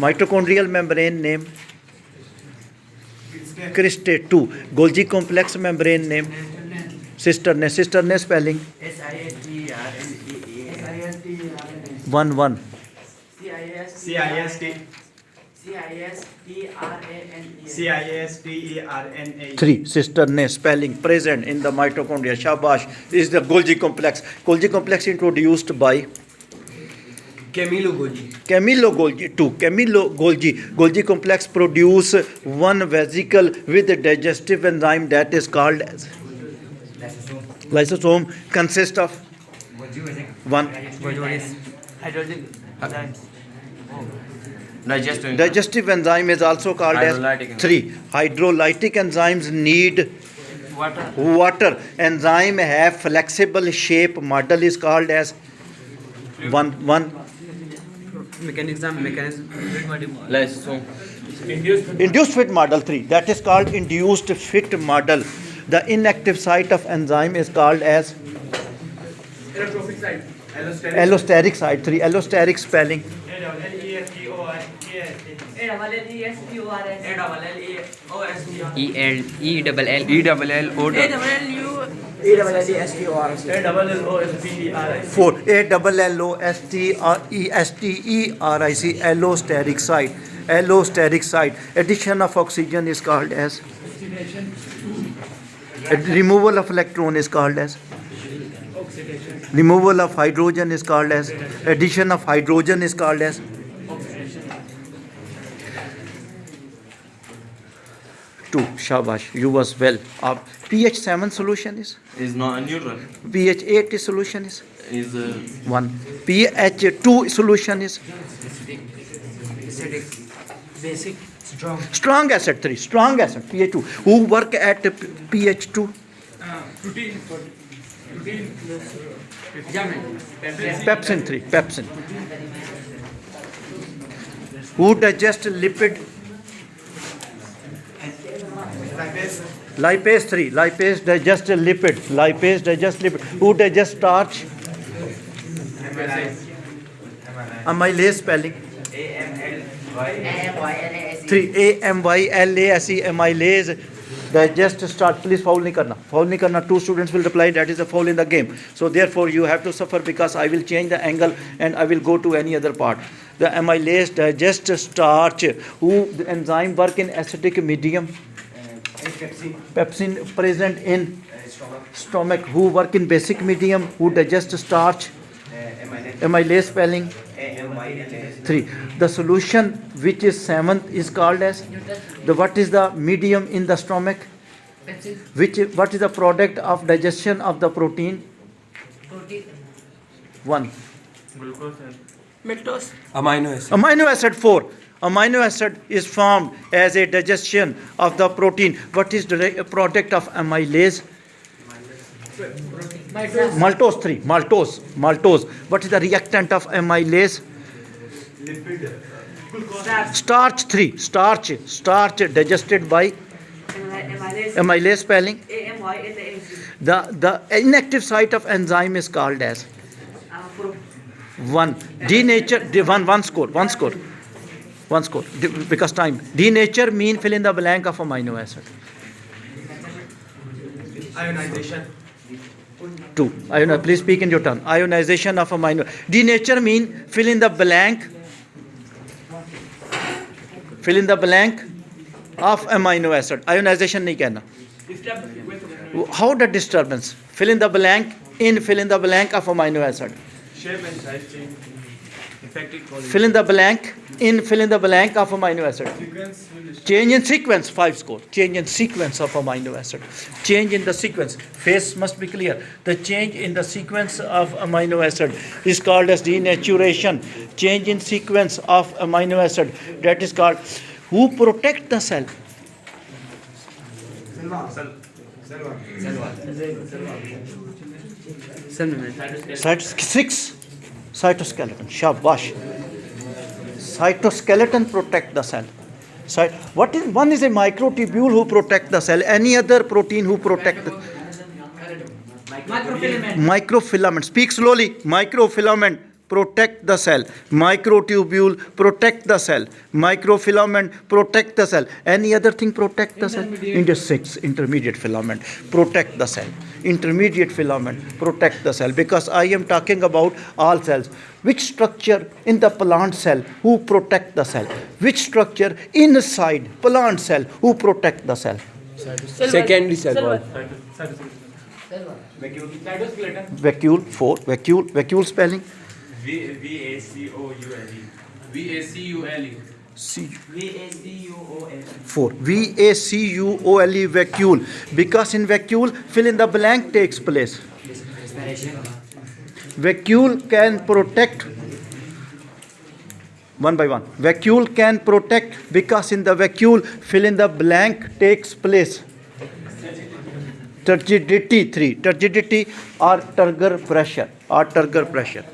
Mitochondrial membrane name cristae. 2. Golgi complex membrane name cisternate. Cisternate spelling CISTRNE. 1 1. CISTRNE. 3. Cisternate spelling present in the mitochondria. Shabash. This is the Golgi complex. Golgi complex introduced by Camillo Golgi. Camillo Golgi. 2. Camillo Golgi. Golgi complex produce one vesicle with a digestive enzyme that is called as lysosome. Consists of 1. Digestive enzyme is also called as Hydrolytic 3. Hydrolytic enzymes need water. Enzyme have flexible shape. Model is called as 1. Mechanism. Lysosome. Induced fit model 3. That is called induced fit model. The inactive site of enzyme is called as Allotrophic site. allosteric site 3. Allosteric spelling ELLOSTERIC. 4. ALLOSTERESTERIC. Allosteric site. Allosteric site. Addition of oxygen is called as removal of electron is called as removal of hydrogen is called as addition of hydrogen is called as 2. Shabash, you was well. pH 7 solution is Is not neutral. pH 8 solution is Is 1. pH 2 solution is Basic. Strong. strong acid 3. Strong acid pH 2. Who work at pH 2? Protein. Pepsin 3. Pepsin. Who digest lipid? Lipase 3. Lipase digest lipid. Lipase digest lipid. Who digest starch? Amylase spelling 3. AMYLASE. Amylase digest starch. Please foul nahi karna. Foul nahi karna. 2 students will reply. That is a foul in the game. So therefore you have to suffer because I will change the angle and I will go to any other part. The amylase digest starch. Who the enzyme work in acidic medium? Pepsin present in stomach. Who work in basic medium? Who digest starch? Amylase spelling 3. The solution which is 7th is called as what is the medium in the stomach? What is the product of digestion of the protein? 1. Maltose. Amino acid 4. Amino acid is formed as a digestion of the protein. What is the product of amylase? Maltose 3. Maltose. What is the reactant of amylase? Starch 3. Starch digested by amylase spelling. The inactive site of enzyme is called as 1. Denature. 1 score. Because time. Denature mean fill in the blank of amino acid. Ionization. 2. Please speak in your turn. Ionization of amino. Denature mean fill in the blank. Fill in the blank of amino acid. Ionization nahi kehna. How the disturbance? Fill in the blank of amino acid. Shape and size change. Effective Fill in the blank of amino acid. sequence will Change in sequence, 5 score. Change in sequence of amino acid. Change in the sequence. Face must be clear. The change in the sequence of amino acid is called as denaturation. Change in sequence of amino acid, that is called. Who protect the cell? Cytoskeleton. Shabash. Cytoskeleton protect the cell. One is a microtubule who protect the cell. Any other protein who protect the Microfilament. microfilament. Speak slowly. Microfilament protect the cell. Microtubule protect the cell. Microfilament protect the cell. Any other thing protect the cell? Intermediate filament protect the cell. Intermediate filament protect the cell, because I am talking about all cells. Which structure in the plant cell who protect the cell? Which structure inside plant cell who protect the cell? Secondary cell wall. Vacuole. 4. Vacuole spelling. V-A-C-O-U-L-E. V-A-C-U-L-E. 4. VACUOLE vacuole. Because in vacuole, fill in the blank takes place. Vacuole can protect one by one. Vacuole can protect because in the vacuole, fill in the blank takes place. Turgidity. 3. Turgidity or turgor pressure.